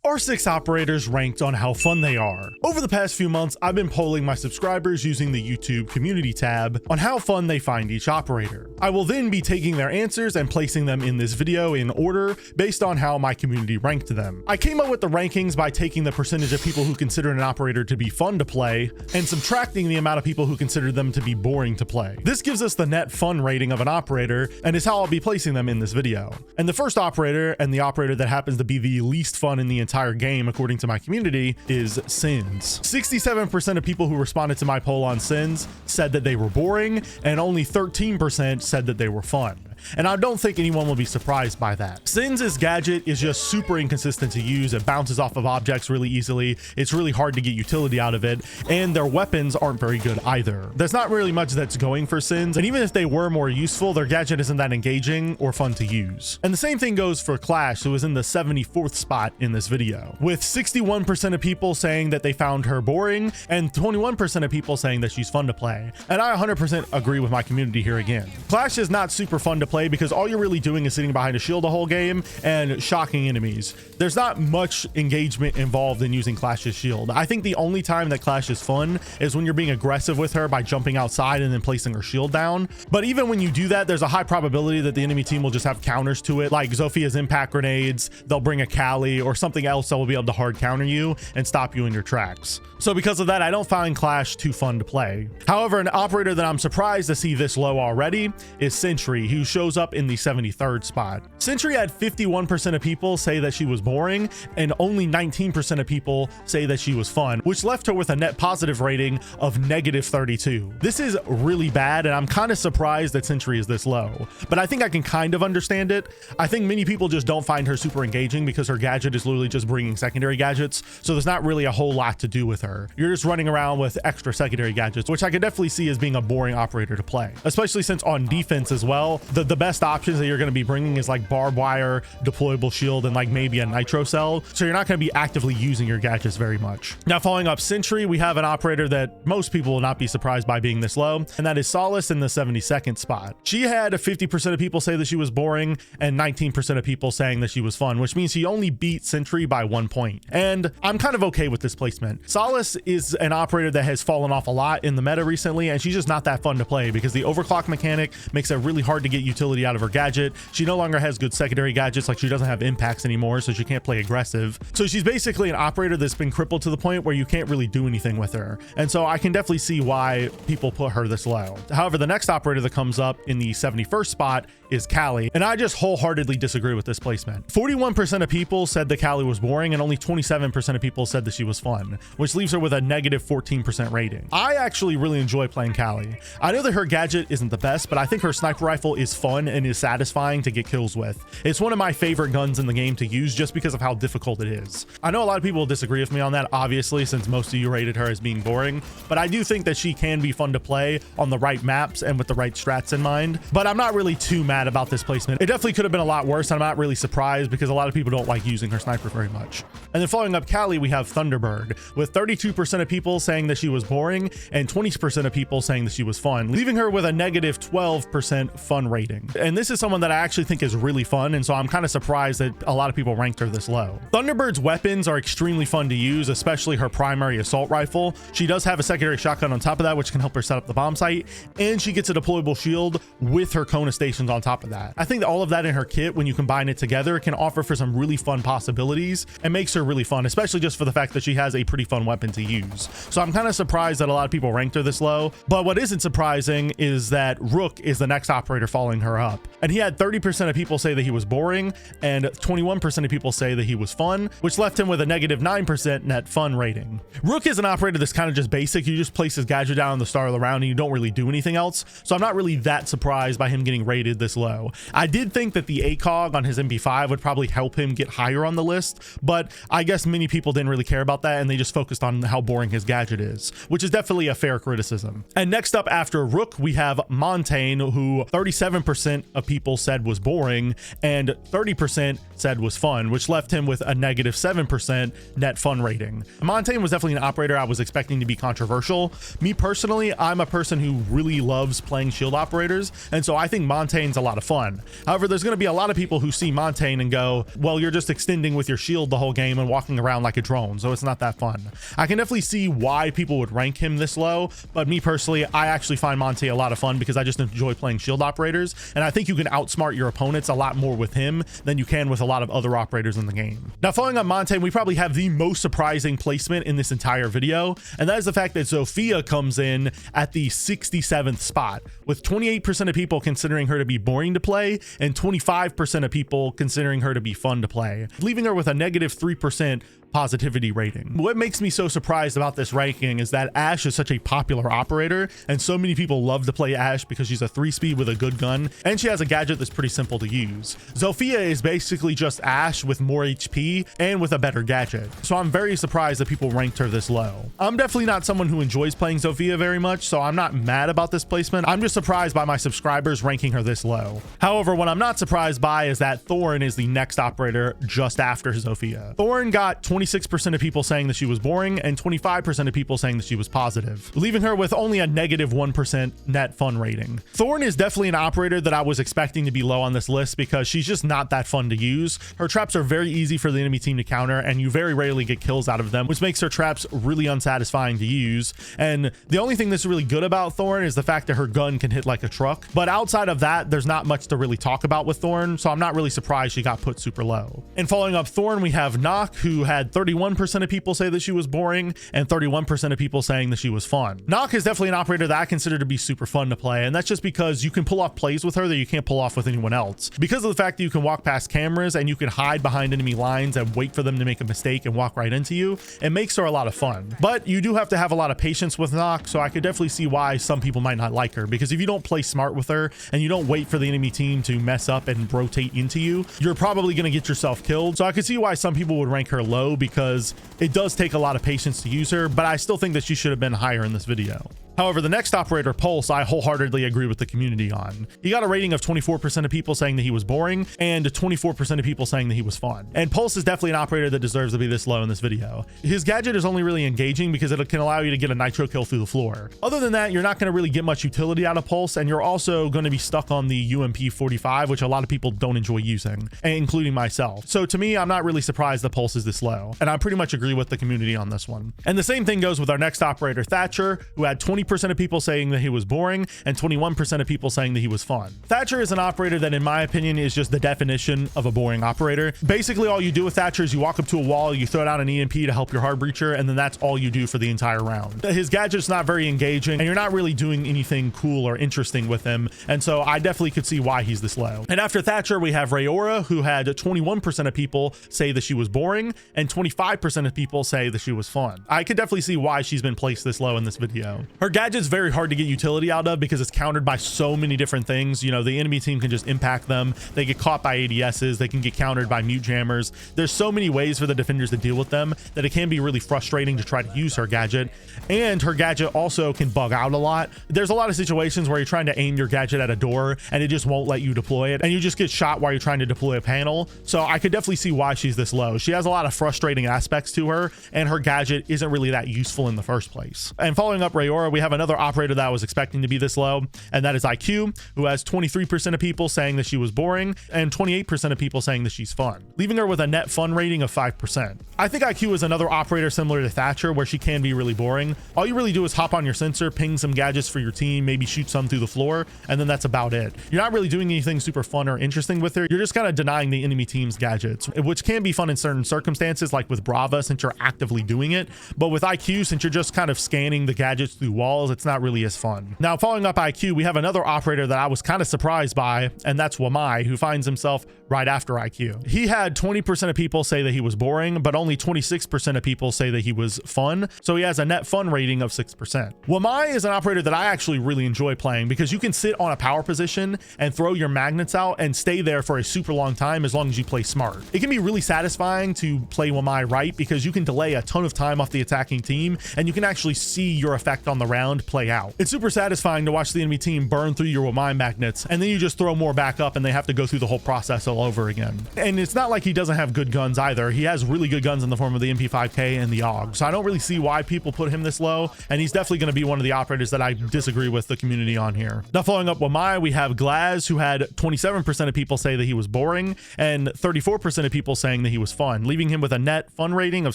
Are 6 operators ranked on how fun they are? Over the past few months, I've been polling my subscribers using the YouTube community tab on how fun they find each operator. I will then be taking their answers and placing them in this video in order based on how my community ranked them. I came up with the rankings by taking the percentage of people who consider an operator to be fun to play and subtracting the amount of people who consider them to be boring to play. This gives us the net fun rating of an operator and is how I'll be placing them in this video. And the first operator, and the operator that happens to be the least fun in the entire game according to my community, is Sins. 67% of people who responded to my poll on Sins said that they were boring, and only 13% said that they were fun. And I don't think anyone will be surprised by that. Sins' gadget is just super inconsistent to use. It bounces off of objects really easily. It's really hard to get utility out of it, and their weapons aren't very good either. There's not really much that's going for Sins, and even if they were more useful, their gadget isn't that engaging or fun to use. And the same thing goes for Clash, who is in the 74th spot in this video, with 61% of people saying that they found her boring and 21% of people saying that she's fun to play. And I 100% agree with my community here again. Clash is not super fun to play because all you're really doing is sitting behind a shield the whole game and shocking enemies. There's not much engagement involved in using Clash's shield. I think the only time that Clash is fun is when you're being aggressive with her by jumping outside and then placing her shield down. But even when you do that, there's a high probability that the enemy team will just have counters to it, like Zofhia's impact grenades. They'll bring a Callie or something else that will be able to hard counter you and stop you in your tracks. So because of that, I don't find Clash too fun to play. However, an operator that I'm surprised to see this low already is Sentry, who shows up in the 73rd spot. Sentry had 51% of people say that she was boring, and only 19% of people say that she was fun, which left her with a net positive rating of -32. This is really bad, and I'm kind of surprised that Sentry is this low, but I think I can kind of understand it. I think many people just don't find her super engaging because her gadget is literally just bringing secondary gadgets, so there's not really a whole lot to do with her. You're just running around with extra secondary gadgets, which I could definitely see as being a boring operator to play, especially since on defense as well, the best options that you're going to be bringing is like barbed wire, deployable shield, and like maybe a nitro cell, so you're not going to be actively using your gadgets very much. Now, following up Sentry, we have an operator that most people will not be surprised by being this low, and that is Solace in the 72nd spot. She had 50% of people say that she was boring and 19% of people saying that she was fun, which means she only beat Sentry by 1 point, and I'm kind of okay with this placement. Solace is an operator that has fallen off a lot in the meta recently, and she's just not that fun to play because the overclock mechanic makes it really hard to get utility out of her gadget. She no longer has good secondary gadgets, like she doesn't have impacts anymore, so she can't play aggressive. So she's basically an operator that's been crippled to the point where you can't really do anything with her, and so I can definitely see why people put her this low. However, the next operator that comes up in the 71st spot is Callie, and I just wholeheartedly disagree with this placement. 41% of people said that Callie was boring, and only 27% of people said that she was fun, which leaves her with a -14% rating. I actually really enjoy playing Callie. I know that her gadget isn't the best, but I think her sniper rifle is fun and is satisfying to get kills with. It's one of my favorite guns in the game to use just because of how difficult it is. I know a lot of people will disagree with me on that, obviously, since most of you rated her as being boring, but I do think that she can be fun to play on the right maps and with the right strats in mind. But I'm not really too mad about this placement. It definitely could have been a lot worse, and I'm not really surprised because a lot of people don't like using her sniper very much. And then following up Callie, we have Thunderbird, with 32% of people saying that she was boring and 20% of people saying that she was fun, leaving her with a -12% fun rating. And this is someone that I actually think is really fun, and so I'm kind of surprised that a lot of people ranked her this low. Thunderbird's weapons are extremely fun to use, especially her primary assault rifle. She does have a secondary shotgun on top of that, which can help her set up the bomb site, and she gets a deployable shield with her Kona stations on top of that. I think that all of that in her kit, when you combine it together, can offer for some really fun possibilities and makes her really fun, especially just for the fact that she has a pretty fun weapon to use. So I'm kind of surprised that a lot of people ranked her this low, but what isn't surprising is that Rook is the next operator following her up, and he had 30% of people say that he was boring and 21% of people say that he was fun, which left him with a -9% net fun rating. Rook is an operator that's kind of just basic. You just place his gadget down in the start of the round and you don't really do anything else, so I'm not really that surprised by him getting rated this low. I did think that the ACOG on his MP5 would probably help him get higher on the list, but I guess many people didn't really care about that and they just focused on how boring his gadget is, which is definitely a fair criticism. And next up after Rook, we have Montaigne, who 37% 20% of people said was boring and 30% said was fun, which left him with a negative 7% net fun rating. Montaigne was definitely an operator I was expecting to be controversial. Me personally, I'm a person who really loves playing shield operators, and so I think Montaigne's a lot of fun. However, there's going to be a lot of people who see Montaigne and go, well, you're just extending with your shield the whole game and walking around like a drone, so it's not that fun. I can definitely see why people would rank him this low, but me personally, I actually find Montaigne a lot of fun because I just enjoy playing shield operators, and I think you can outsmart your opponents a lot more with him than you can with a lot of other operators in the game. Now, following up Montaigne, we probably have the most surprising placement in this entire video, and that is the fact that Zofhia comes in at the 67th spot, with 28% of people considering her to be boring to play and 25% of people considering her to be fun to play, leaving her with a negative 3% positivity rating. What makes me so surprised about this ranking is that Ashe is such a popular operator, and so many people love to play Ashe because she's a 3-speed with a good gun, and she has a gadget that's pretty simple to use. Zofhia is basically just Ashe with more HP and with a better gadget, so I'm very surprised that people ranked her this low. I'm definitely not someone who enjoys playing Zofhia very much, so I'm not mad about this placement. I'm just surprised by my subscribers ranking her this low. However, what I'm not surprised by is that Thorne is the next operator just after Zofhia. Thorne got 26% of people saying that she was boring and 25% of people saying that she was positive, leaving her with only a negative 1% net fun rating. Thorne is definitely an operator that I was expecting to be low on this list because she's just not that fun to use. Her traps are very easy for the enemy team to counter, and you very rarely get kills out of them, which makes her traps really unsatisfying to use. And the only thing that's really good about Thorne is the fact that her gun can hit like a truck. But outside of that, there's not much to really talk about with Thorne, so I'm not really surprised she got put super low. And following up Thorne, we have Nock, who had 31% of people say that she was boring and 31% of people saying that she was fun. Nock is definitely an operator that I consider to be super fun to play, and that's just because you can pull off plays with her that you can't pull off with anyone else. Because of the fact that you can walk past cameras and you can hide behind enemy lines and wait for them to make a mistake and walk right into you, it makes her a lot of fun. But you do have to have a lot of patience with Nock, so I could definitely see why some people might not like her, because if you don't play smart with her and you don't wait for the enemy team to mess up and rotate into you, you're probably going to get yourself killed. So I could see why some people would rank her low, because it does take a lot of patience to use her, but I still think that she should have been higher in this video. However, the next operator, Pulse, I wholeheartedly agree with the community on. He got a rating of 24% of people saying that he was boring and 24% of people saying that he was fun. And Pulse is definitely an operator that deserves to be this low in this video. His gadget is only really engaging because it can allow you to get a nitro kill through the floor. Other than that, you're not going to really get much utility out of Pulse, and you're also going to be stuck on the UMP 45, which a lot of people don't enjoy using, including myself. So to me, I'm not really surprised that Pulse is this low, and I pretty much agree with the community on this one. And the same thing goes with our next operator, Thatcher, who had 20% of people saying that he was boring and 21% of people saying that he was fun. Thatcher is an operator that, in my opinion, is just the definition of a boring operator. Basically, all you do with Thatcher is you walk up to a wall, you throw down an EMP to help your hard breacher, and then that's all you do for the entire round. His gadget's not very engaging, and you're not really doing anything cool or interesting with him, and so I definitely could see why he's this low. And after Thatcher, we have Rayora, who had 21% of people say that she was boring and 25% of people say that she was fun. I could definitely see why she's been placed this low in this video. Her gadget's very hard to get utility out of because it's countered by so many different things. You know, the enemy team can just impact them. They get caught by ADSs. They can get countered by mute jammers. There's so many ways for the defenders to deal with them that it can be really frustrating to try to use her gadget. And her gadget also can bug out a lot. There's a lot of situations where you're trying to aim your gadget at a door and it just won't let you deploy it, and you just get shot while you're trying to deploy a panel. So I could definitely see why she's this low. She has a lot of frustrating aspects to her, and her gadget isn't really that useful in the first place. And following up Rayora, we have another operator that I was expecting to be this low, and that is IQ, who has 23% of people saying that she was boring and 28% of people saying that she's fun, leaving her with a net fun rating of 5%. I think IQ is another operator similar to Thatcher, where she can be really boring. All you really do is hop on your sensor, ping some gadgets for your team, maybe shoot some through the floor, and then that's about it. You're not really doing anything super fun or interesting with her. You're just kind of denying the enemy team's gadgets, which can be fun in certain circumstances, like with Brava, since you're actively doing it. But with IQ, since you're just kind of scanning the gadgets through walls, it's not really as fun. Now, following up IQ, we have another operator that I was kind of surprised by, and that's Wamai, who finds himself right after IQ. He had 20% of people say that he was boring, but only 26% of people say that he was fun, so he has a net fun rating of 6%. Wamai is an operator that I actually really enjoy playing because you can sit on a power position and throw your magnets out and stay there for a super long time as long as you play smart. It can be really satisfying to play Wamai right because you can delay a ton of time off the attacking team, and you can actually see your effect on the round play out. It's super satisfying to watch the enemy team burn through your mine magnets, and then you just throw more back up and they have to go through the whole process all over again. And it's not like he doesn't have good guns either. He has really good guns in the form of the MP5K and the AUG. So I don't really see why people put him this low, and he's definitely going to be one of the operators that I disagree with the community on here. Now, following up with we have Glaz, who had 27% of people say that he was boring and 34% of people saying that he was fun, leaving him with a net fun rating of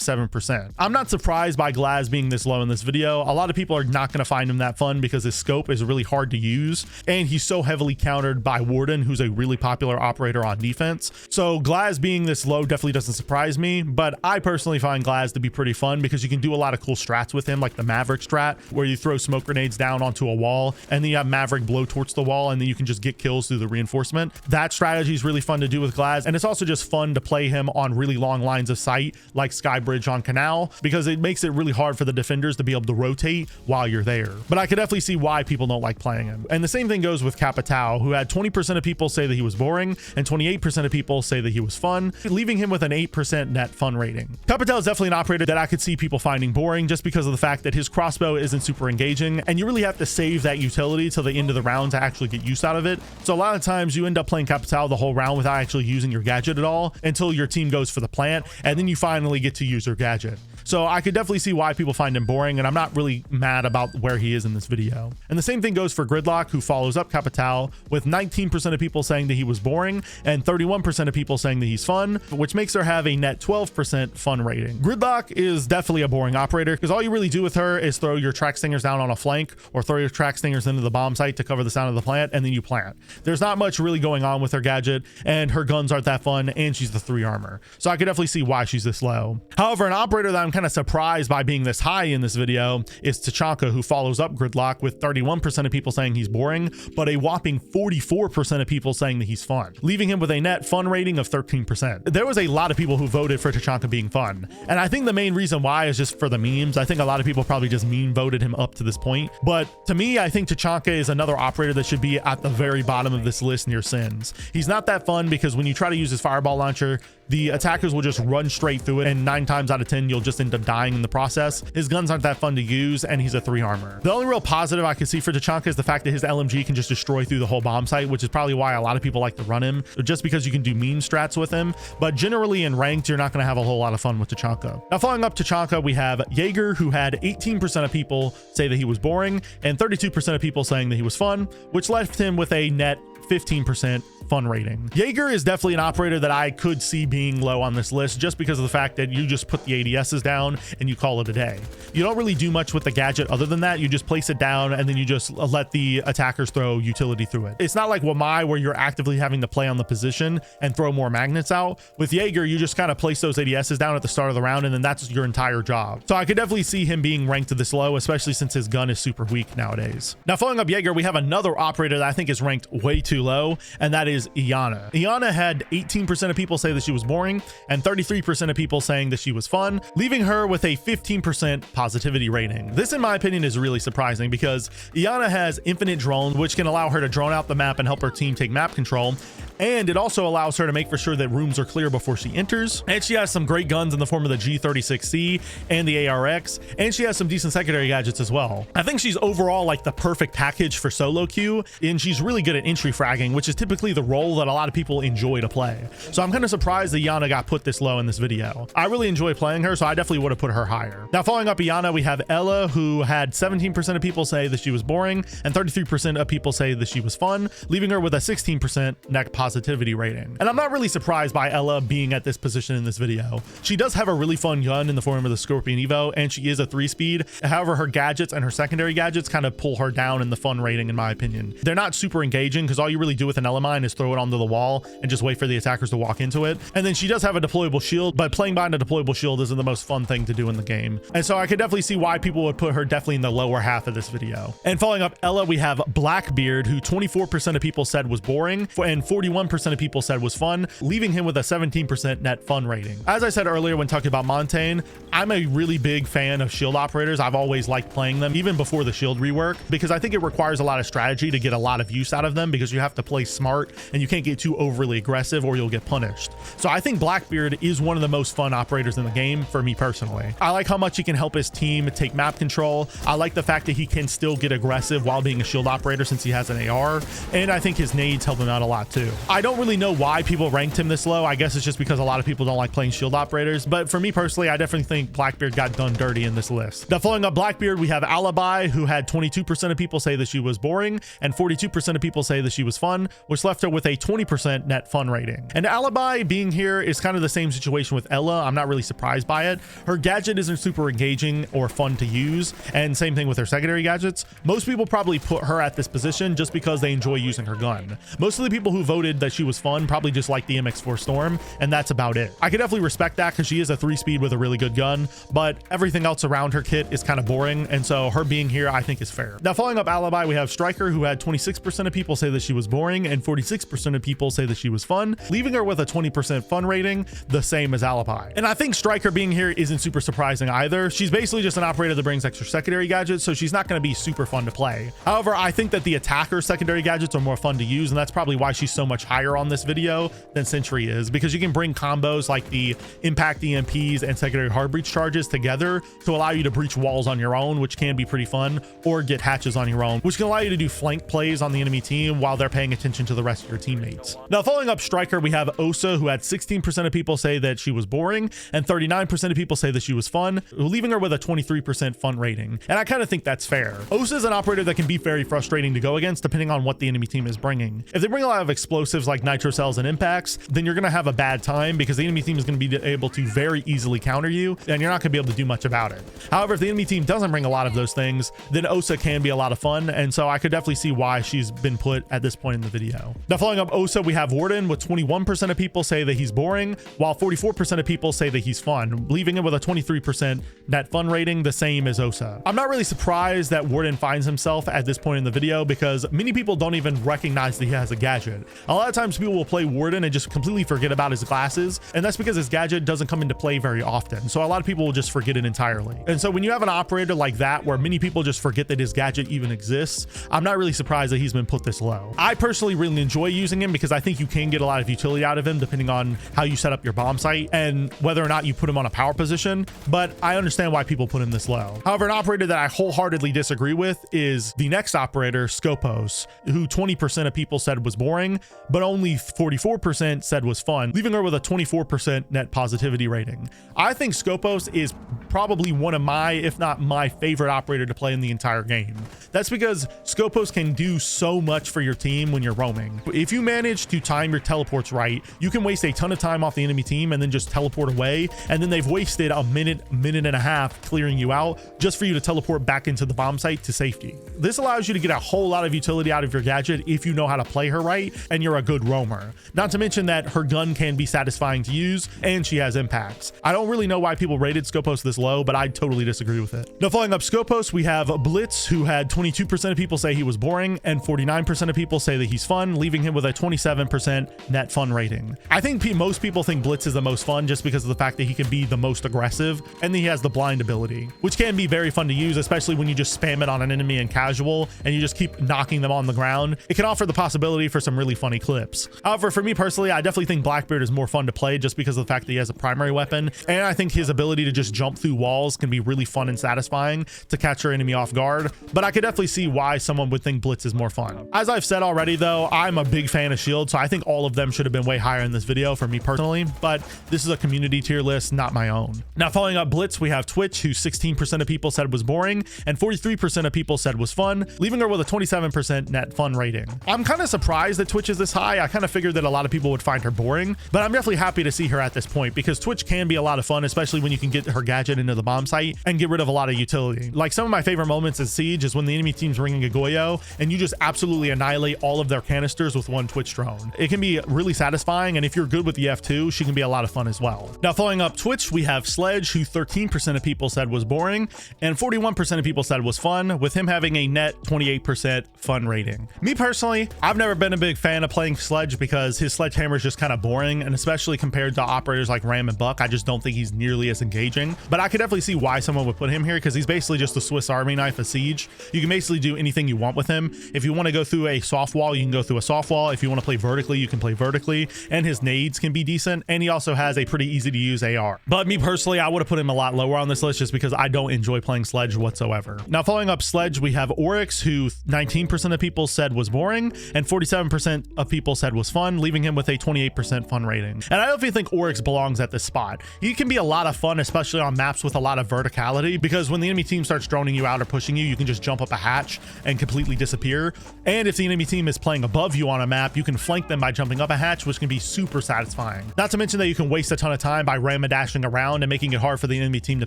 7%. I'm not surprised by Glaz being this low in this video. A lot of people are not going to find him that fun because his scope is really hard to use, and he's so heavily countered by Warden, who's a really popular operator on defense. So Glaz being this low definitely doesn't surprise me, but I personally find Glaz to be pretty fun because you can do a lot of cool strats with him, like the Maverick strat, where you throw smoke grenades down onto a wall and then you have Maverick blow torch the wall and then you can just get kills through the reinforcement. That strategy is really fun to do with Glaz, and it's also just fun to play him on really long lines of sight like Skybridge on Canal, because it makes it really hard for the defenders to be able to rotate while you're there. But I could definitely see why people don't like playing him. And the same thing goes with Capatau, who had 20% of people say that he was boring and 28% of people say that he was fun, leaving him with an 8% net fun rating. Capatau is definitely an operator that I could see people finding boring just because of the fact that his crossbow isn't super engaging, and you really have to save that utility till the end of the round to actually get use out of it. So a lot of times you end up playing Capatau the whole round without actually using your gadget at all until your team goes for the plant, and then you finally get to use your gadget. So I could definitely see why people find him boring, and I'm not really mad about where he is in this video. And the same thing goes for Gridlock, who follows up Capatau with 19% of people saying that he was boring and 31% of people saying that he's fun, which makes her have a net 12% fun rating. Gridlock is definitely a boring operator because all you really do with her is throw your track stingers down on a flank or throw your track stingers into the bomb site to cover the sound of the plant, and then you plant. There's not much really going on with her gadget, and her guns aren't that fun, and she's the 3 armor. So I could definitely see why she's this low. However, an operator that I'm kind of surprised by being this high in this video is Tachanka, who follows up Gridlock with 31% of people saying he's boring, but a whopping 44% of people saying that he's fun, leaving him with a net fun rating of 13%. There was a lot of people who voted for Tachanka being fun, and I think the main reason why is just for the memes. I think a lot of people probably just meme voted him up to this point, but to me, I think Tachanka is another operator that should be at the very bottom of this list near Sins. He's not that fun because when you try to use his fireball launcher, the attackers will just run straight through it, and 9 times out of 10 you'll just end up dying in the process. His guns aren't that fun to use, and he's a 3 armor. The only real positive I can see for Tachanka is the fact that his LMG can just destroy through the whole bomb site, which is probably why a lot of people like to run him, just because you can do meme strats with him. But generally in ranked, you're not going to have a whole lot of fun with Tachanka. Now, following up Tachanka, we have Jagger, who had 18% of people say that he was boring and 32% of people saying that he was fun, which left him with a net 15% fun rating. Jagger is definitely an operator that I could see being low on this list just because of the fact that you just put the ADSs down and you call it a day. You don't really do much with the gadget other than that. You just place it down and then you just let the attackers throw utility through it. It's not like Wamai where you're actively having to play on the position and throw more magnets out. With Jagger, you just kind of place those ADSs down at the start of the round and then that's your entire job. So I could definitely see him being ranked this low, especially since his gun is super weak nowadays. Now, following up Jagger, we have another operator that I think is ranked way too low, and that is Iana. Iana had 18% of people say that she was boring and 33% of people saying that she was fun, leaving her with a 15% positivity rating. This, in my opinion, is really surprising because Iana has infinite drone, which can allow her to drone out the map and help her team take map control. And it also allows her to make for sure that rooms are clear before she enters. And she has some great guns in the form of the G36C and the ARX. And she has some decent secondary gadgets as well. I think she's overall like the perfect package for solo queue. And she's really good at entry fragging, which is typically the role that a lot of people enjoy to play. So I'm kind of surprised that Iana got put this low in this video. I really enjoy playing her, so I definitely would have put her higher. Now, following up Iana, we have Ella, who had 17% of people say that she was boring and 33% of people say that she was fun, leaving her with a 16% net positivity rating. And I'm not really surprised by Ella being at this position in this video. She does have a really fun gun in the form of the Scorpion Evo, and she is a 3-speed. However, her gadgets and her secondary gadgets kind of pull her down in the fun rating, in my opinion. They're not super engaging because all you really do with an Ella mine is throw it onto the wall and just wait for the attackers to walk into it. And then she does have a deployable shield, but playing behind a deployable shield isn't the most fun thing to do in the game. And so I could definitely see why people would put her definitely in the lower half of this video. And following up Ella, we have Blackbeard, who 24% of people said was boring and 41% of people said was fun, leaving him with a 17% net fun rating. As I said earlier when talking about Montaigne, I'm a really big fan of shield operators. I've always liked playing them even before the shield rework, because I think it requires a lot of strategy to get a lot of use out of them, because you have to play smart and you can't get too overly aggressive or you'll get punished. So I think Blackbeard is one of the most fun operators in the game for me personally. I like how much he can help his team take map control. I like the fact that he can still get aggressive while being a shield operator since he has an AR, and I think his nades help him out a lot too. I don't really know why people ranked him this low. I guess it's just because a lot of people don't like playing shield operators, but for me personally, I definitely think Blackbeard got done dirty in this list. Now, following up Blackbeard, we have Alibi, who had 22% of people say that she was boring and 42% of people say that she was fun, which left her with a 20% net fun rating. And Alibi being here is kind of the same situation with Ella. I'm not really surprised by it. Her gadget isn't super engaging or fun to use, and same thing with her secondary gadgets. Most people probably put her at this position just because they enjoy using her gun. Most of the people who voted that she was fun probably just like the MX4 Storm, and that's about it. I could definitely respect that because she is a 3-speed with a really good gun, but everything else around her kit is kind of boring, and so her being here I think is fair. Now, following up Alibi, we have Striker, who had 26% of people say that she was boring and 46% of people say that she was fun, leaving her with a 20% fun rating, the same as Alibi. And I think Striker being here isn't super surprising either. She's basically just an operator that brings extra secondary gadgets, so she's not going to be super fun to play. However, I think that the attacker secondary gadgets are more fun to use, and that's probably why she's so much higher on this video than Sentry is, because you can bring combos like the impact EMPs and secondary hard breach charges together to allow you to breach walls on your own, which can be pretty fun, or get hatches on your own, which can allow you to do flank plays on the enemy team while they're paying attention to the rest of your teammates. Now, following up Striker, we have Osa, who had 16% of people say that she was boring and 39% of people say that she was fun, leaving her with a 23% fun rating. And I kind of think that's fair. Osa is an operator that can be very frustrating to go against depending on what the enemy team is bringing. If they bring a lot of explosives like nitro cells and impacts, then you're going to have a bad time because the enemy team is going to be able to very easily counter you, and you're not going to be able to do much about it. However, if the enemy team doesn't bring a lot of those things, then Osa can be a lot of fun, and so I could definitely see why she's been put at this point in the video. Now, following up Osa, we have Warden, with 21% of people say that he's boring, while 44% of people say that he's fun, leaving him with a 23% net fun rating, the same as Osa. I'm not really surprised that Warden finds himself at this point in the video because many people don't even recognize that he has a gadget. A lot of times people will play Warden and just completely forget about his glasses, and that's because his gadget doesn't come into play very often, so a lot of people will just forget it entirely. And so when you have an operator like that where many people just forget that his gadget even exists, I'm not really surprised that he's been put this low. I personally really enjoy using him because I think you can get a lot of utility out of him depending on how you set up your bomb site and whether or not you put him on a power position, but I understand why people put him this low. However, an operator that I wholeheartedly disagree with is the next operator, Scopos, who 20% of people said was boring, but only 44% said was fun, leaving her with a 24% net positivity rating. I think Scopos is probably one of my, if not my favorite operator to play in the entire game. That's because Scopos can do so much for your team when you're roaming. If you manage to time your teleports right, you can waste a ton of time off the enemy team and then just teleport away, and then they've wasted a minute and a half clearing you out just for you to teleport back into the bomb site to safety. This allows you to get a whole lot of utility out of your gadget if you know how to play her right and you're a good roamer. Not to mention that her gun can be satisfying to use and she has impacts. I don't really know why people rated Scopos this low, but I totally disagree with it. Now, following up Scopos, we have Blitz, who had 22% of people say he was boring and 49% of people say that he's fun, leaving him with a 27% net fun rating. I think most people think Blitz is the most fun just because of the fact that he can be the most aggressive, and then he has the blind ability, which can be very fun to use, especially when you just spam it on an enemy in casual and you just keep knocking them on the ground. It can offer the possibility for some really funny clips. However, for me personally, I definitely think Blackbeard is more fun to play just because of the fact that he has a primary weapon, and I think his ability to just jump through walls can be really fun and satisfying to catch your enemy off guard, but I could definitely see why someone would think Blitz is more fun. As I've said already though, I'm a big fan of Shield, so I think all of them should have been way higher in this video for me personally, but this is a community tier list, not my own. Now, following up Blitz, we have Twitch, who 16% of people said was boring and 43% of people said was fun, leaving her with a 27% net fun rating. I'm kind of surprised that Twitch is this high. I kind of figured that a lot of people would find her boring, but I'm definitely happy to see her at this point because Twitch can be a lot of fun, especially when you can get her gadget into the bomb site and get rid of a lot of utility. Like, some of my favorite moments in Siege is when the the enemy team's ringing a Goyo, and you just absolutely annihilate all of their canisters with one Twitch drone. It can be really satisfying, and if you're good with the F2, she can be a lot of fun as well. Now, following up Twitch, we have Sledge, who 13% of people said was boring, and 41% of people said was fun, with him having a net 28% fun rating. Me personally, I've never been a big fan of playing Sledge because his sledgehammer is just kind of boring, and especially compared to operators like Ram and Buck, I just don't think he's nearly as engaging. But I could definitely see why someone would put him here, because he's basically just a Swiss Army knife of Siege. You can basically do anything you want with him. If you want to go through a soft wall, you can go through a soft wall. If you want to play vertically, you can play vertically, and his nades can be decent, and he also has a pretty easy to use AR. But me personally, I would have put him a lot lower on this list just because I don't enjoy playing Sledge whatsoever. Now, following up Sledge, we have Oryx, who 19% of people said was boring, and 47% of people said was fun, leaving him with a 28% fun rating. And I definitely think Oryx belongs at this spot. He can be a lot of fun, especially on maps with a lot of verticality, because when the enemy team starts droning you out or pushing you, you can just jump up a hatch and completely disappear. And if the enemy team is playing above you on a map, you can flank them by jumping up a hatch, which can be super satisfying. Not to mention that you can waste a ton of time by ramadashing around and making it hard for the enemy team to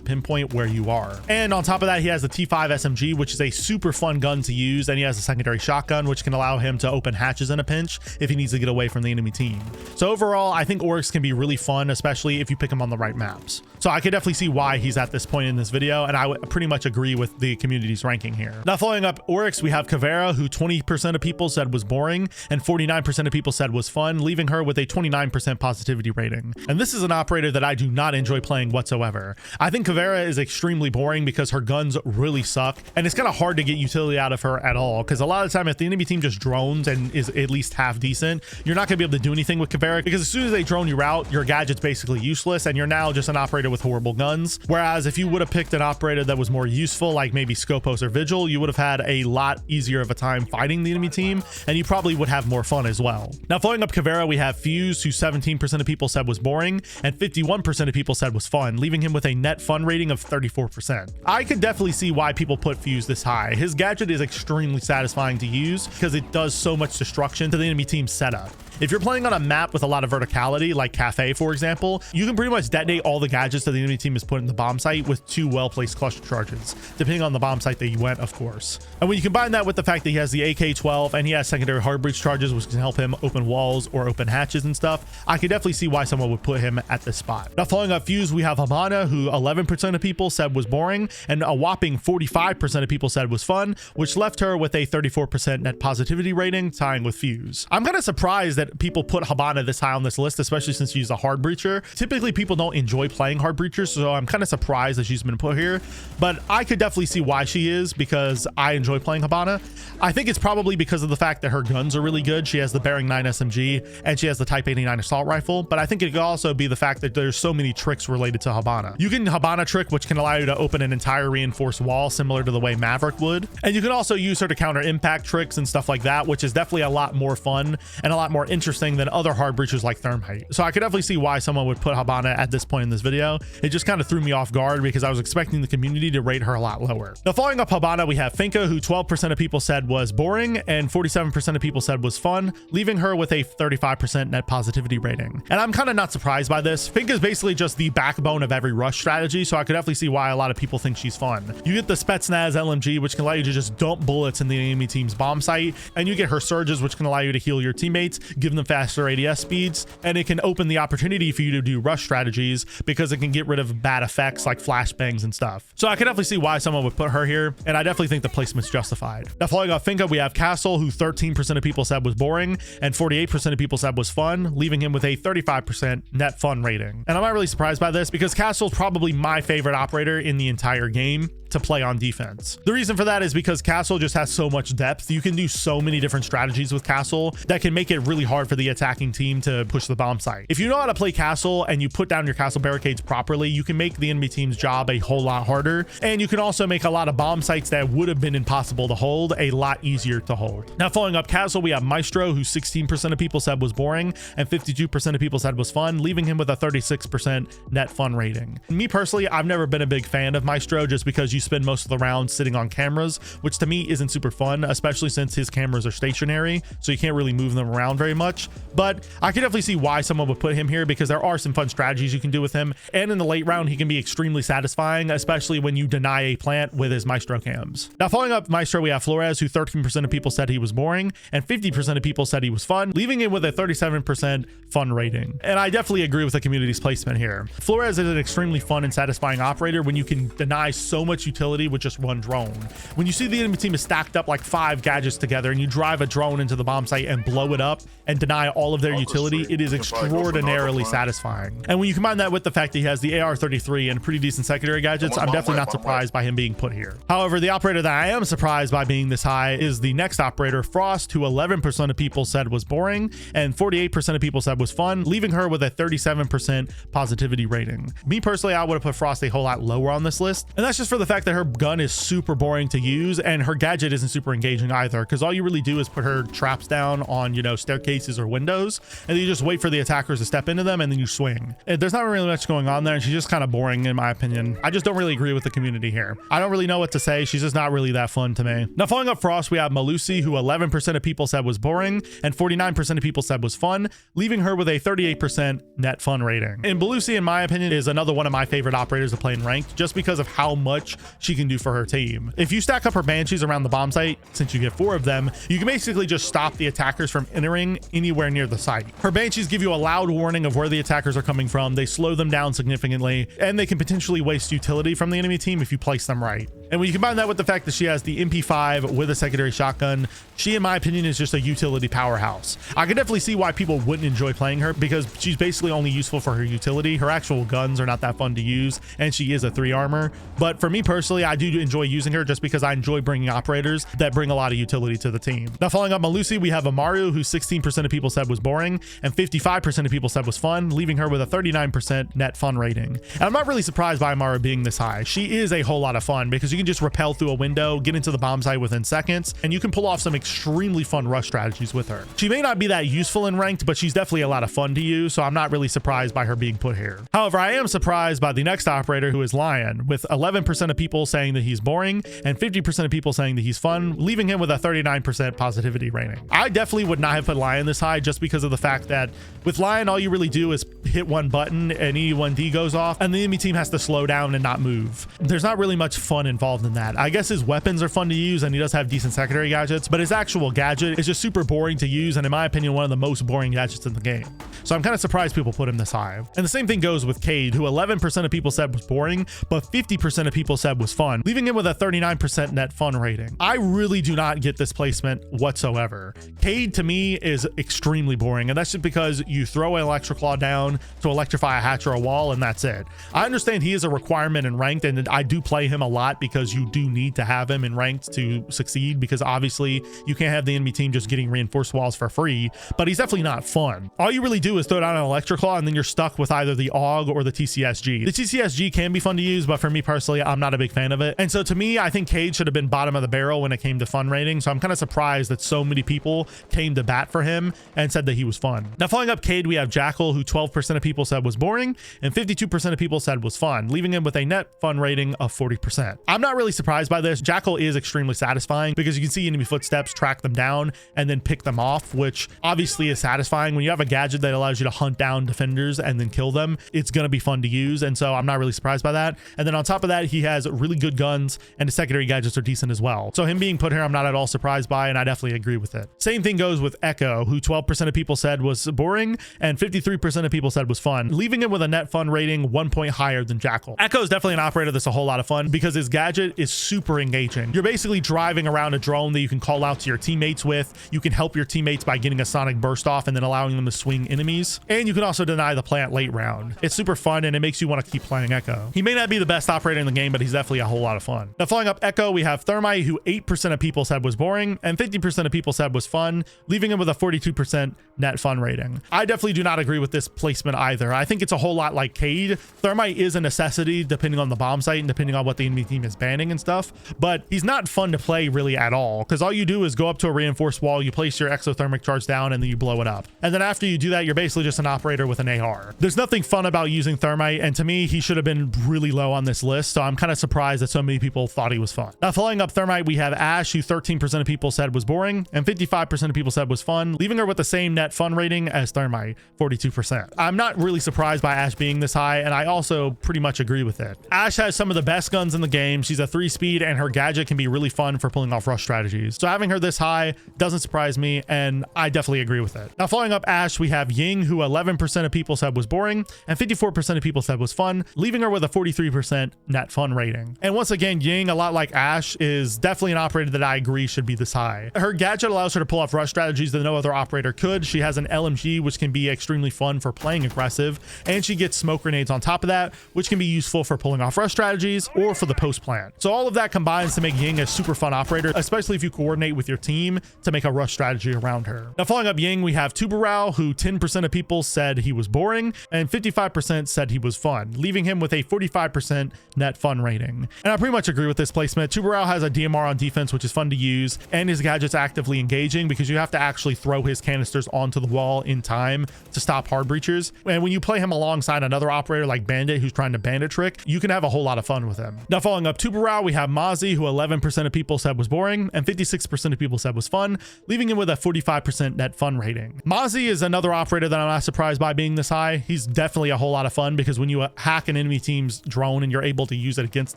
pinpoint where you are. And on top of that, he has the T5 SMG, which is a super fun gun to use, and he has a secondary shotgun, which can allow him to open hatches in a pinch if he needs to get away from the enemy team. So overall, I think Oryx can be really fun, especially if you pick him on the right maps. So I could definitely see why he's at this point in this video, and I would pretty much agree with the community's ranking here. Now, following up Oryx, we have Caveira, who 20% of people said was boring, and 49% of people said was fun, leaving her with a 29% positivity rating. And this is an operator that I do not enjoy playing whatsoever. I think Caveira is extremely boring because her guns really suck, and it's kind of hard to get utility out of her at all, because a lot of the time if the enemy team just drones and is at least half decent, you're not going to be able to do anything with Caveira, because as soon as they drone you out, your gadget's basically useless, and you're now just an operator with horrible guns. Whereas if you would have picked an operator that was more useful, like maybe Scopos or Vigil, you would have had a lot easier of a time fighting the enemy team, and you probably would have more fun as well. Now, following up Caveira, we have Fuse, who 17% of people said was boring, and 51% of people said was fun, leaving him with a net fun rating of 34%. I could definitely see why people put Fuse this high. His gadget is extremely satisfying to use because it does so much destruction to the enemy team's setup. If you're playing on a map with a lot of verticality, like Cafe, for example, you can pretty much detonate all the gadgets that the enemy team has put in the bomb site with 2 well-placed cluster charges, depending on the bomb site that you went, of course. And when you combine that with the fact that he has the AK-12 and he has secondary hard breach charges, which can help him open walls or open hatches and stuff, I could definitely see why someone would put him at this spot. Now, following up Fuse, we have Habana, who 11% of people said was boring, and a whopping 45% of people said was fun, which left her with a 34% net positivity rating, tying with Fuse. I'm kind of surprised that people put Habana this high on this list, especially since she's a hard breacher. Typically, people don't enjoy playing hard breachers, so I'm kind of surprised that she's been put here, but I could definitely see why she is, because I enjoy playing Habana. I think it's probably because of the fact that her guns are really good. She has the Bearing 9 SMG, and she has the Type 89 assault rifle, but I think it could also be the fact that there's so many tricks related to Habana. You can Habana trick, which can allow you to open an entire reinforced wall, similar to the way Maverick would, and you can also use her to counter impact tricks and stuff like that, which is definitely a lot more fun and a lot more interesting than other hard breachers like Thermite. So I could definitely see why someone would put Habana at this point in this video. It just kind of threw me off guard because I was expecting the community to rate her a lot lower. Now, following up Habana, we have Finka, who 12% of people said was boring and 47% of people said was fun, leaving her with a 35% net positivity rating. And I'm kind of not surprised by this. Finka is basically just the backbone of every rush strategy, so I could definitely see why a lot of people think she's fun. You get the Spetsnaz LMG, which can allow you to just dump bullets in the enemy team's bomb site, and you get her surges, which can allow you to heal your teammates, give them faster ADS speeds, and it can open the opportunity for you to do rush strategies because it can get rid of bad effects like flashbangs and stuff. So I can definitely see why someone would put her here, and I definitely think the placement's justified. Now, following off Finka, we have Castle, who 13% of people said was boring and 48% of people said was fun, leaving him with a 35% net fun rating. And I'm not really surprised by this because Castle's probably my favorite operator in the entire game to play on defense. The reason for that is because Castle just has so much depth. You can do so many different strategies with Castle that can make it really hard for the attacking team to push the bomb site. If you know how to play Castle and you put down your Castle barricades properly, you can make the enemy team's job a whole lot harder, and you can also make a lot of bomb sites that would have been impossible to hold a lot easier to hold. Now, following up Castle, we have Maestro, who 16% of people said was boring and 52% of people said was fun, leaving him with a 36% net fun rating. Me personally, I've never been a big fan of Maestro just because you spend most of the rounds sitting on cameras, which to me isn't super fun, especially since his cameras are stationary, so you can't really move them around very much, but I can definitely see why someone would put him here because there are some fun strategies you can do with him. And in the late round, he can be extremely satisfying, especially when you deny a plant with his Maestro cams. Now, following up Maestro, we have Flores, who 13% of people said he was boring and 50% of people said he was fun, leaving it with a 37% fun rating. And I definitely agree with the community's placement here. Flores is an extremely fun and satisfying operator when you can deny so much utility with just one drone. When you see the enemy team is stacked up like 5 gadgets together and you drive a drone into the bomb site and blow it up and deny all of their utility, it is extraordinarily satisfying. And when you combine that with the fact that he has the AR-33 and pretty decent secondary gadgets, I'm definitely not surprised by him being put here. However, the operator that I am surprised by being this high is the next operator, Frost, who 11% of people said was boring and 48% of people said was fun, leaving her with a 37% positivity rating. Me personally, I would have put Frost a whole lot lower on this list, and that's just for the fact that her gun is super boring to use and her gadget isn't super engaging either, because all you really do is put her traps down on, you know, staircases or windows, and then you just wait for the attackers to step into them and then you swing. There's not really much going on there, and she's just kind of boring in my opinion. I just don't really agree with the community here. I don't really know what to say. She's just not really that fun to me. Now, following up Frost, we have Malusi, who 11% of people said was boring and 49% of people said was fun, leaving her with a 38% net fun rating. And Malusi, in my opinion, is another one of my favorite operators to play in ranked just because of how much she can do for her team. If you stack up her banshees around the bomb site, since you get 4 of them, you can basically just stop the attackers from entering anywhere near the site. Her banshees give you a loud warning of where the attackers are coming from. They slow them down significantly, and they can potentially waste utility from the enemy team if you place them right. And when you combine that with the fact that she has the MP5 with a secondary shotgun, she, in my opinion, is just a utility powerhouse. I can definitely see why people wouldn't enjoy playing her because she's basically only useful for her utility. Her actual guns are not that fun to use, and she is a 3 armor. But for me personally, I do enjoy using her just because I enjoy bringing operators that bring a lot of utility to the team. Now, following up Malusi, we have Amaru, who 16% of people said was boring and 55% of people said was fun, leaving her with a 39% net fun rating. And I'm not really surprised by Amaru being this high. She is a whole lot of fun because you can just rappel through a window, get into the bomb site within seconds, and you can pull off some extremely fun rush strategies with her. She may not be that useful in ranked, but she's definitely a lot of fun to use, so I'm not really surprised by her being put here. However, I am surprised by the next operator, who is Lion, with 11% of people saying that he's boring and 50% of people saying that he's fun, leaving him with a 39% positivity rating. I definitely would not have put Lion this high just because of the fact that with Lion, all you really do is hit one button and E1D goes off and the enemy team has to slow down and not move. There's not really much fun involved in that. I guess his weapons are fun to use and he does have decent secondary gadgets, but his actual gadget is just super boring to use and in my opinion one of the most boring gadgets in the game. So I'm kind of surprised people put him this high. And the same thing goes with Cade, who 11% of people said was boring, but 50% of people said was fun, leaving him with a 39% net fun rating. I really do not get this placement whatsoever. Cade to me is extremely boring, and that's just because you throw an Electroclaw down to electrify a hatch or a wall and that's it. I understand he is a requirement in ranked and I do play him a lot because you do need to have him in ranked to succeed because obviously you can't have the enemy team just getting reinforced walls for free, but he's definitely not fun. All you really do is throw down an Electroclaw and then you're stuck with either the AUG or the TCSG. The TCSG can be fun to use, but for me personally, I'm not a big fan of it. And so to me, I think Cade should have been bottom of the barrel when it came to fun rating. So I'm kind of surprised that so many people came to bat for him and said that he was fun. Now, following up Cade, we have Jackal, who 12% of people said was boring and 52% of people said was fun, leaving him with a net fun rating of 40%. I'm not really surprised by this. Jackal is extremely satisfying because you can see enemy footsteps, track them down, and then pick them off, which obviously is satisfying. When you have a gadget that allows you to hunt down defenders and then kill them, it's going to be fun to use. And so I'm not really surprised by that. And then on top of that, he has really good guns and his secondary gadgets are decent as well. So him being put here, I'm not at all surprised by, and I definitely agree with it. Same thing goes with Echo, who 12% of people said was boring and 53% of people said was fun, leaving him with a net fun rating 1 point higher than Jackal. Echo is definitely an operator that's a whole lot of fun because his gadget is super engaging. You're basically driving around a drone that you can call out to your teammates with. You can help your teammates by getting a sonic burst off and then allowing them to swing enemies. And you can also deny the plant late round. It's super fun and it makes you want to keep playing Echo. He may not be the best operator in the game, but he's definitely a whole lot of fun. Now, following up Echo, we have Thermite, who 8% of people said was boring and 50% of people said was fun, leaving him with a 42% net fun rating. I definitely do not agree with this placement either. I think it's a whole lot like Cade. Thermite is a necessity depending on the bomb site and depending on what the enemy team is banning. banning and stuff, but he's not fun to play really at all, because all you do is go up to a reinforced wall, you place your exothermic charge down, and then you blow it up. And then after you do that, you're basically just an operator with an AR. There's nothing fun about using Thermite, and to me, he should have been really low on this list, so I'm kind of surprised that so many people thought he was fun. Now, following up Thermite, we have Ash, who 13% of people said was boring, and 55% of people said was fun, leaving her with the same net fun rating as Thermite, 42%. I'm not really surprised by Ash being this high, and I also pretty much agree with it. Ash has some of the best guns in the game. She's a 3-speed, and her gadget can be really fun for pulling off rush strategies. So having her this high doesn't surprise me, and I definitely agree with it. Now, following up Ash, we have Ying, who 11% of people said was boring, and 54% of people said was fun, leaving her with a 43% net fun rating. And once again, Ying, a lot like Ash, is definitely an operator that I agree should be this high. Her gadget allows her to pull off rush strategies that no other operator could. She has an LMG, which can be extremely fun for playing aggressive, and she gets smoke grenades on top of that, which can be useful for pulling off rush strategies or for the post plant. So all of that combines to make Ying a super fun operator, especially if you coordinate with your team to make a rush strategy around her. Now, following up Ying, we have Tubarao, who 10% of people said he was boring, and 55% said he was fun, leaving him with a 45% net fun rating. And I pretty much agree with this placement. Tubarao has a DMR on defense, which is fun to use, and his gadget's actively engaging because you have to actually throw his canisters onto the wall in time to stop hard breachers. And when you play him alongside another operator like Bandit, who's trying to bandit trick, you can have a whole lot of fun with him. Now, following up Tubarao, we have Mozzie, who 11% of people said was boring, and 56% of people said was fun, leaving him with a 45% net fun rating. Mozzie is another operator that I'm not surprised by being this high. He's definitely a whole lot of fun because when you hack an enemy team's drone and you're able to use it against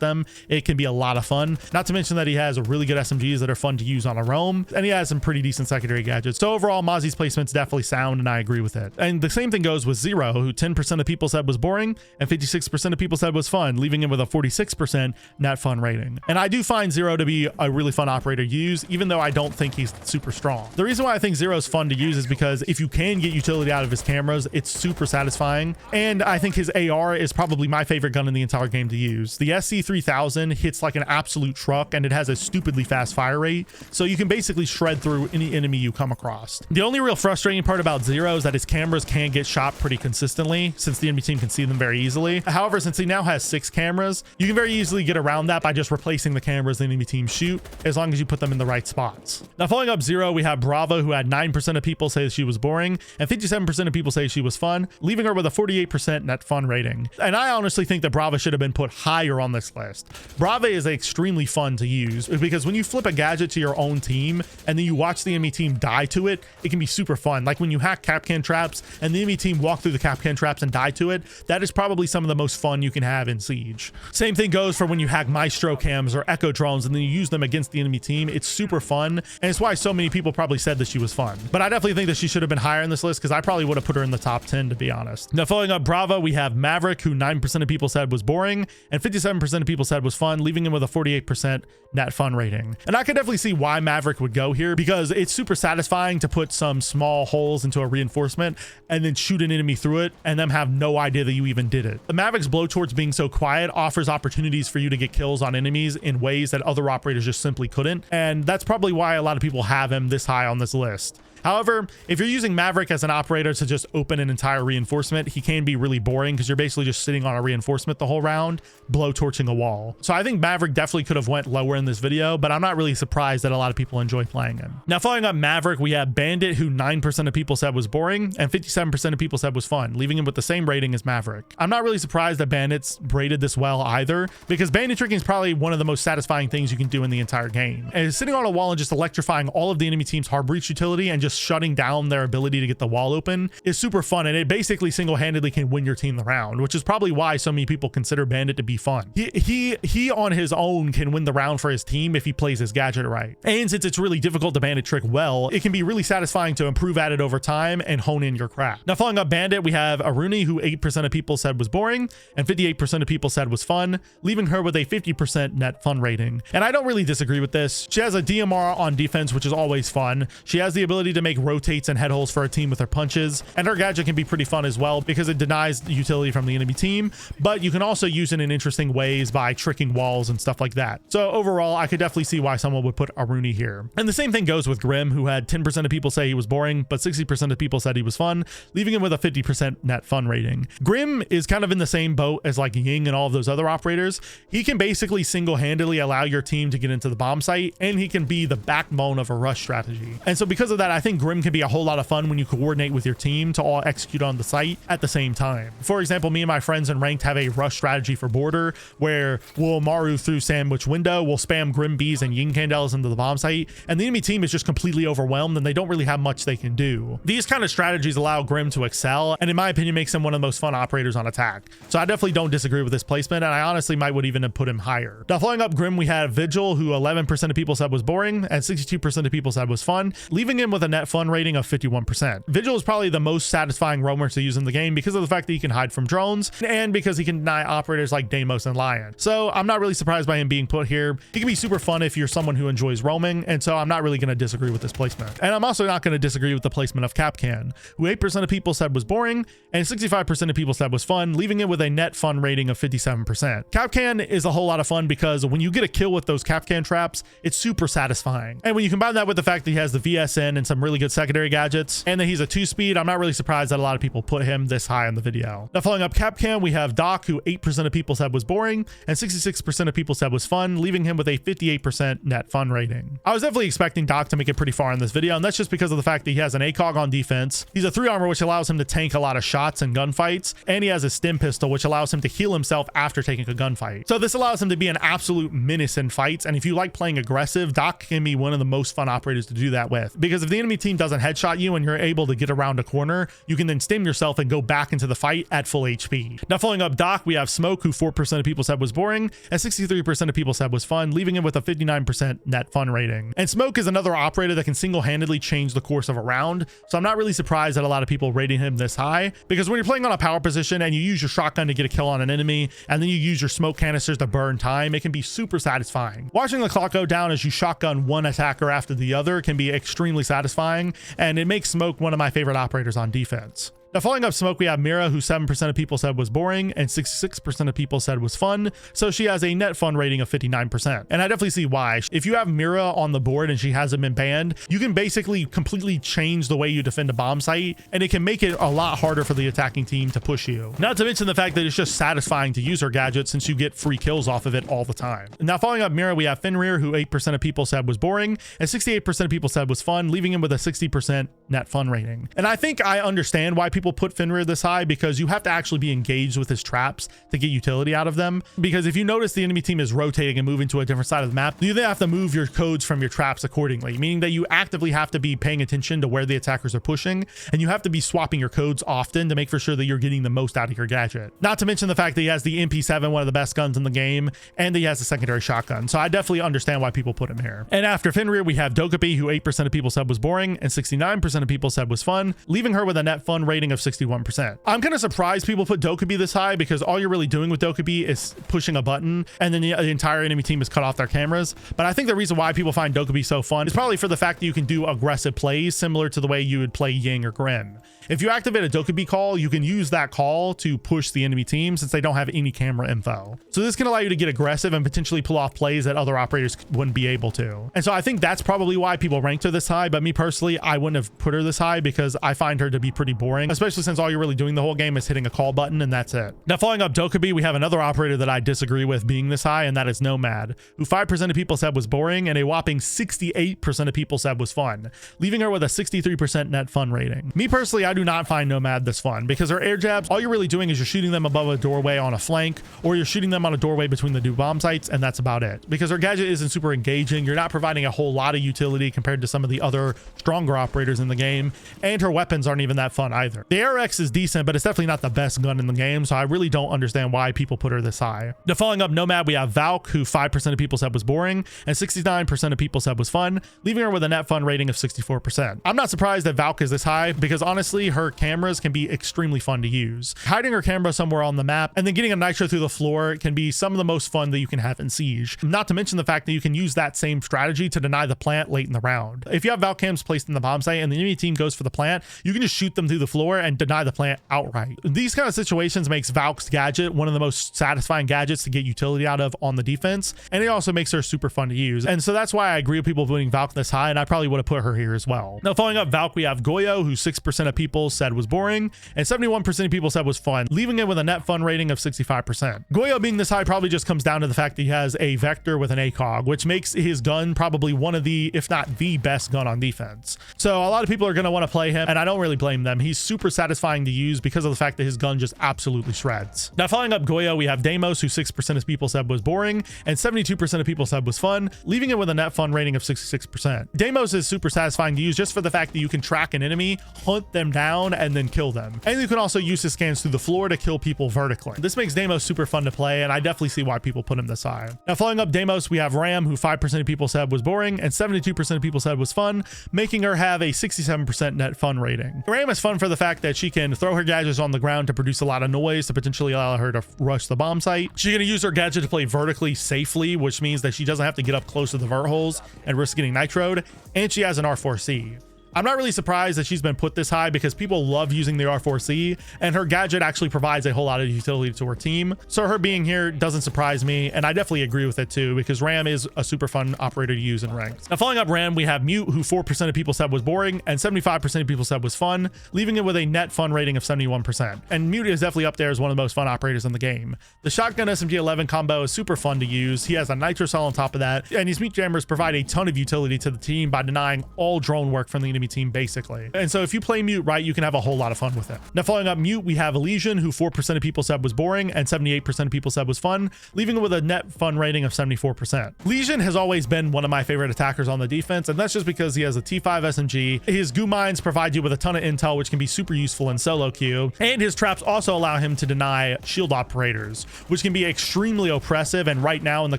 them, it can be a lot of fun. Not to mention that he has really good SMGs that are fun to use on a roam, and he has some pretty decent secondary gadgets. So overall, Mozzie's placement's definitely sound, and I agree with it. And the same thing goes with Zero, who 10% of people said was boring, and 56% of people said was fun, leaving him with a 46% net fun rating. And I do find Zero to be a really fun operator to use, even though I don't think he's super strong. The reason why I think Zero's fun to use is because if you can get utility out of his cameras, it's super satisfying. And I think his AR is probably my favorite gun in the entire game to use. The SC3000 hits like an absolute truck, and it has a stupidly fast fire rate, so you can basically shred through any enemy you come across. The only real frustrating part about Zero is that his cameras can get shot pretty consistently since the enemy team can see them very easily. However, since he now has 6 cameras, you can very easily get around that by just replacing the cameras the enemy team shoot, as long as you put them in the right spots. Now, following up Zero, we have Bravo, who had 9% of people say she was boring, and 57% of people say she was fun, leaving her with a 48% net fun rating. And I honestly think that Brava should have been put higher on this list. Brava is extremely fun to use because when you flip a gadget to your own team and then you watch the enemy team die to it, it can be super fun. Like when you hack Capcan traps and the enemy team walk through the Capcan traps and die to it, that is probably some of the most fun you can have in Siege. Same thing goes for when you hack Maestro cams or Echo drones and then you use them against the enemy team. It's super fun, and it's why so many people probably said that she was fun. But I definitely think that she should have been higher in this list because I probably would have put her in the top 10, to be honest. Now, following up Bravo, we have Maverick, who 9% of people said was boring, and 57% of people said was fun, leaving him with a 48% net fun rating. And I could definitely see why Maverick would go here because it's super satisfying to put some small holes into a reinforcement and then shoot an enemy through it and them have no idea that you even did it. The Maverick's blowtorch being so quiet offers opportunities for you to get kills on enemies in ways that other operators just simply couldn't, and that's probably why a lot of people have him this high on this list. However, if you're using Maverick as an operator to just open an entire reinforcement, he can be really boring because you're basically just sitting on a reinforcement the whole round, blowtorching a wall. So I think Maverick definitely could have went lower in this video, but I'm not really surprised that a lot of people enjoy playing him. Now, following up Maverick, we have Bandit, who 9% of people said was boring, and 57% of people said was fun, leaving him with the same rating as Maverick. I'm not really surprised that Bandit's rated this well either, because bandit tricking is probably one of the most satisfying things you can do in the entire game. And sitting on a wall and just electrifying all of the enemy team's hard breach utility and just shutting down their ability to get the wall open is super fun, and it basically single-handedly can win your team the round, which is probably why so many people consider Bandit to be fun. He on his own can win the round for his team if he plays his gadget right. And since it's really difficult to bandit trick well, it can be really satisfying to improve at it over time and hone in your craft. Now, following up Bandit, we have Aruni, who 8% of people said was boring, and 58% of people said was fun, leaving her with a 50% net fun rating. And I don't really disagree with this. She has a DMR on defense, which is always fun. She has the ability to to make rotates and head holes for a team with her punches. And her gadget can be pretty fun as well because it denies utility from the enemy team, but you can also use it in interesting ways by tricking walls and stuff like that. So overall, I could definitely see why someone would put Aruni here. And the same thing goes with Grim, who had 10% of people say he was boring, but 60% of people said he was fun, leaving him with a 50% net fun rating. Grim is kind of in the same boat as like Ying and all of those other operators. He can basically single-handedly allow your team to get into the bomb site, and he can be the backbone of a rush strategy. And so because of that, I think Grim can be a whole lot of fun when you coordinate with your team to all execute on the site at the same time. For example, me and my friends in ranked have a rush strategy for border where we'll Maru through sandwich window, we'll spam Grim Bees and Ying Candelas into the bomb site, and the enemy team is just completely overwhelmed and they don't really have much they can do. These kind of strategies allow Grim to excel, and in my opinion makes him one of the most fun operators on attack. So I definitely don't disagree with this placement, and I honestly would even have put him higher. Now following up Grim, we had Vigil, who 11% of people said was boring and 62% of people said was fun, leaving him with a net fun rating of 51%. Vigil is probably the most satisfying roamer to use in the game because of the fact that he can hide from drones and because he can deny operators like Deimos and Lion. So I'm not really surprised by him being put here. He can be super fun if you're someone who enjoys roaming, and so I'm not really going to disagree with this placement. And I'm also not going to disagree with the placement of Capcan, who 8% of people said was boring and 65% of people said was fun, leaving it with a net fun rating of 57%. Capcan is a whole lot of fun because when you get a kill with those Capcan traps, it's super satisfying. And when you combine that with the fact that he has the VSN and some really good secondary gadgets, and that he's a 2-speed, I'm not really surprised that a lot of people put him this high in the video. Now following up Capcan, we have Doc, who 8% of people said was boring and 66% of people said was fun, leaving him with a 58% net fun rating. I was definitely expecting Doc to make it pretty far in this video, and that's just because of the fact that he has an ACOG on defense. He's a 3 armor, which allows him to tank a lot of shots and gunfights, and he has a stim pistol, which allows him to heal himself after taking a gunfight. So this allows him to be an absolute menace in fights, and if you like playing aggressive, Doc can be one of the most fun operators to do that with, because if the enemy team doesn't headshot you and you're able to get around a corner, you can then stim yourself and go back into the fight at full HP. Now following up Doc, we have Smoke, who 4% of people said was boring and 63% of people said was fun, leaving him with a 59% net fun rating. And Smoke is another operator that can single-handedly change the course of a round, so I'm not really surprised that a lot of people rating him this high, because when you're playing on a power position and you use your shotgun to get a kill on an enemy and then you use your smoke canisters to burn time, it can be super satisfying. Watching the clock go down as you shotgun one attacker after the other can be extremely satisfying, and it makes Smoke one of my favorite operators on defense. Now following up Smoke, we have Mira, who 7% of people said was boring and 66% of people said was fun, so she has a net fun rating of 59%. And I definitely see why. If you have Mira on the board and she hasn't been banned, you can basically completely change the way you defend a bomb site, and it can make it a lot harder for the attacking team to push you. Not to mention the fact that it's just satisfying to use her gadget since you get free kills off of it all the time. Now following up Mira, we have Fenrir, who 8% of people said was boring and 68% of people said was fun, leaving him with a 60% net fun rating. And I think I understand why people put Fenrir this high, because you have to actually be engaged with his traps to get utility out of them. Because if you notice the enemy team is rotating and moving to a different side of the map, you then have to move your codes from your traps accordingly, meaning that you actively have to be paying attention to where the attackers are pushing, and you have to be swapping your codes often to make for sure that you're getting the most out of your gadget. Not to mention the fact that he has the MP7, one of the best guns in the game, and he has a secondary shotgun. So I definitely understand why people put him here. And after Fenrir, we have Dokkaebi, who 8% of people said was boring and 69% of people said was fun, leaving her with a net fun rating of 61%. I'm kind of surprised people put Dokkaebi this high, because all you're really doing with Dokkaebi is pushing a button and then the entire enemy team is cut off their cameras. But I think the reason why people find Dokkaebi so fun is probably for the fact that you can do aggressive plays similar to the way you would play Ying or Grim. If you activate a Dokkaebi call, you can use that call to push the enemy team since they don't have any camera info. So this can allow you to get aggressive and potentially pull off plays that other operators wouldn't be able to. And so I think that's probably why people ranked her this high, but me personally, I wouldn't have put her this high because I find her to be pretty boring, especially since all you're really doing the whole game is hitting a call button and that's it. Now following up Dokkaebi, we have another operator that I disagree with being this high, and that is Nomad, who 5% of people said was boring and a whopping 68% of people said was fun, leaving her with a 63% net fun rating. Me personally, I do not find Nomad this fun, because her air jabs, all you're really doing is you're shooting them above a doorway on a flank, or you're shooting them on a doorway between the two bomb sites, and that's about it. Because her gadget isn't super engaging, you're not providing a whole lot of utility compared to some of the other stronger operators in the game, and her weapons aren't even that fun either. The ARX is decent, but it's definitely not the best gun in the game, so I really don't understand why people put her this high. Now following up Nomad, we have Valk, who 5% of people said was boring and 69% of people said was fun, leaving her with a net fun rating of 64%. I'm not surprised that Valk is this high, because honestly her cameras can be extremely fun to use. Hiding her camera somewhere on the map and then getting a nitro through the floor can be some of the most fun that you can have in Siege. Not to mention the fact that you can use that same strategy to deny the plant late in the round. If you have Valk cams placed in the bomb site and the enemy team goes for the plant, you can just shoot them through the floor and deny the plant outright. These kind of situations makes Valk's gadget one of the most satisfying gadgets to get utility out of on the defense, and it also makes her super fun to use. And so that's why I agree with people putting Valk this high, and I probably would have put her here as well. Now, following up Valk, we have Goyo, who 6% of people said was boring, and 71% of people said was fun, leaving it with a net fun rating of 65%. Goyo being this high probably just comes down to the fact that he has a Vector with an ACOG, which makes his gun probably one of the, if not the best gun on defense. So a lot of people are going to want to play him, and I don't really blame them. He's super satisfying to use because of the fact that his gun just absolutely shreds. Now, following up Goyo, we have Deimos, who 6% of people said was boring, and 72% of people said was fun, leaving it with a net fun rating of 66%. Deimos is super satisfying to use just for the fact that you can track an enemy, hunt them down, and then kill them. And you can also use his scans through the floor to kill people vertically. This makes Deimos super fun to play, and I definitely see why people put him this high. Now, following up Deimos, we have Ram, who 5% of people said was boring, and 72% of people said was fun, making her have a 67% net fun rating. Ram is fun for the fact that she can throw her gadgets on the ground to produce a lot of noise to potentially allow her to rush the bomb site. She's going to use her gadget to play vertically safely, which means that she doesn't have to get up close to the vert holes and risk getting nitroed, and she has an R4C. I'm not really surprised that she's been put this high because people love using the R4C, and her gadget actually provides a whole lot of utility to her team. So her being here doesn't surprise me, and I definitely agree with it too, because Ram is a super fun operator to use in ranks. Now, following up Ram, we have Mute, who 4% of people said was boring, and 75% of people said was fun, leaving it with a net fun rating of 71%. And Mute is definitely up there as one of the most fun operators in the game. The shotgun SMG-11 combo is super fun to use. He has a nitro cell on top of that, and these Mute jammers provide a ton of utility to the team by denying all drone work from the enemy team basically. And so if you play Mute right, you can have a whole lot of fun with it. Now, following up Mute, we have Elysian, who 4% of people said was boring and 78% of people said was fun, leaving it with a net fun rating of 74%. Elysian has always been one of my favorite attackers on the defense, and that's just because he has a T5 SMG. His goo mines provide you with a ton of intel, which can be super useful in solo queue, and his traps also allow him to deny shield operators, which can be extremely oppressive, and right now in the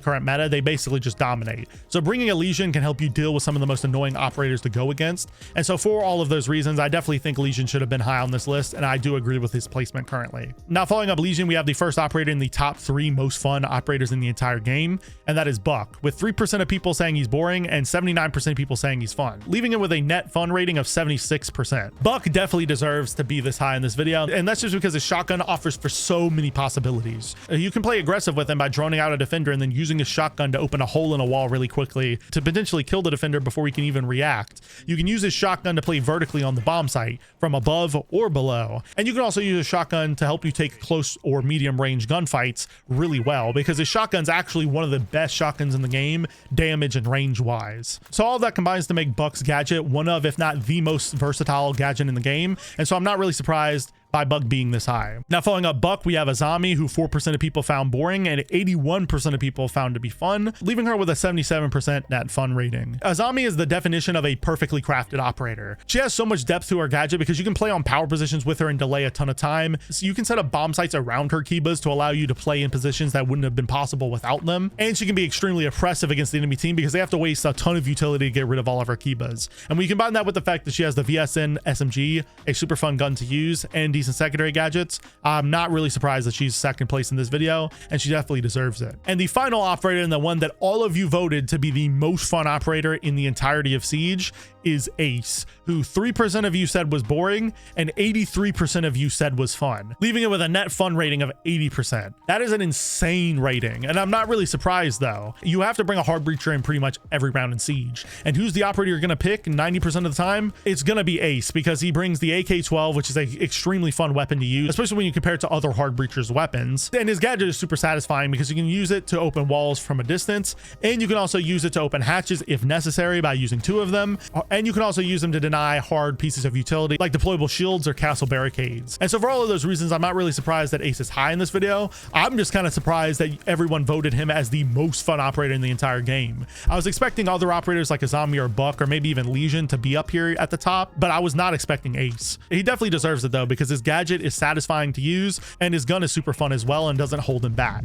current meta, they basically just dominate. So bringing Elysian can help you deal with some of the most annoying operators to go against, and so for all of those reasons, I definitely think Elysian should have been high on this list, and I do agree with his placement currently. Now, following up Elysian, we have the first operator in the top 3 most fun operators in the entire game, and that is Buck, with 3% of people saying he's boring and 79% of people saying he's fun, leaving it with a net fun rating of 76%. Buck definitely deserves to be this high in this video, and that's just because his shotgun offers for so many possibilities. You can play aggressive with him by droning out a defender and then using his shotgun to open a hole in a wall really quickly to potentially kill the defender before he can even react. You can use his shotgun to play vertically on the bomb site from above or below, and you can also use a shotgun to help you take close or medium range gunfights really well, because his shotgun's actually one of the best shotguns in the game, damage and range wise. So all of that combines to make Buck's gadget one of, if not the most versatile gadget in the game, and so I'm not really surprised by Buck being this high. Now, following up Buck, we have Azami, who 4% of people found boring and 81% of people found to be fun, leaving her with a 77% net fun rating. Azami is the definition of a perfectly crafted operator. She has so much depth to her gadget because you can play on power positions with her and delay a ton of time. So you can set up bomb sites around her Kibas to allow you to play in positions that wouldn't have been possible without them. And she can be extremely oppressive against the enemy team because they have to waste a ton of utility to get rid of all of her Kibas. And when you combine that with the fact that she has the VSN SMG, a super fun gun to use, and decent secondary gadgets, I'm not really surprised that she's second place in this video, and she definitely deserves it. And the final operator, and the one that all of you voted to be the most fun operator in the entirety of Siege, is Ace, who 3% of you said was boring and 83% of you said was fun, leaving it with a net fun rating of 80%. That is an insane rating, and I'm not really surprised though. You have to bring a hard breacher in pretty much every round in Siege, and who's the operator you're gonna pick 90% of the time? It's gonna be Ace, because he brings the AK-12, which is an extremely fun weapon to use, especially when you compare it to other hard breachers weapons. And his gadget is super satisfying because you can use it to open walls from a distance, and you can also use it to open hatches if necessary by using 2 of them, and you can also use them to deny hard pieces of utility like deployable shields or castle barricades. And so for all of those reasons, I'm not really surprised that Ace is high in this video. I'm just kind of surprised that everyone voted him as the most fun operator in the entire game. I was expecting other operators like Azami or Buck or maybe even Legion to be up here at the top, but I was not expecting Ace. He definitely deserves it though, because his gadget is satisfying to use and his gun is super fun as well and doesn't hold him back.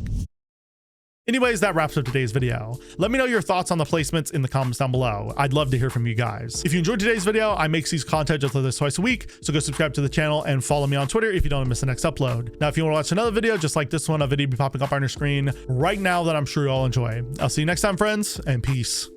Anyways, that wraps up today's video. Let me know your thoughts on the placements in the comments down below. I'd love to hear from you guys. If you enjoyed today's video, I make these content just like this twice a week, so go subscribe to the channel and follow me on Twitter if you don't want to miss the next upload. Now, if you want to watch another video just like this one, a video will be popping up on your screen right now that I'm sure you'll all enjoy. I'll see you next time, friends, and peace.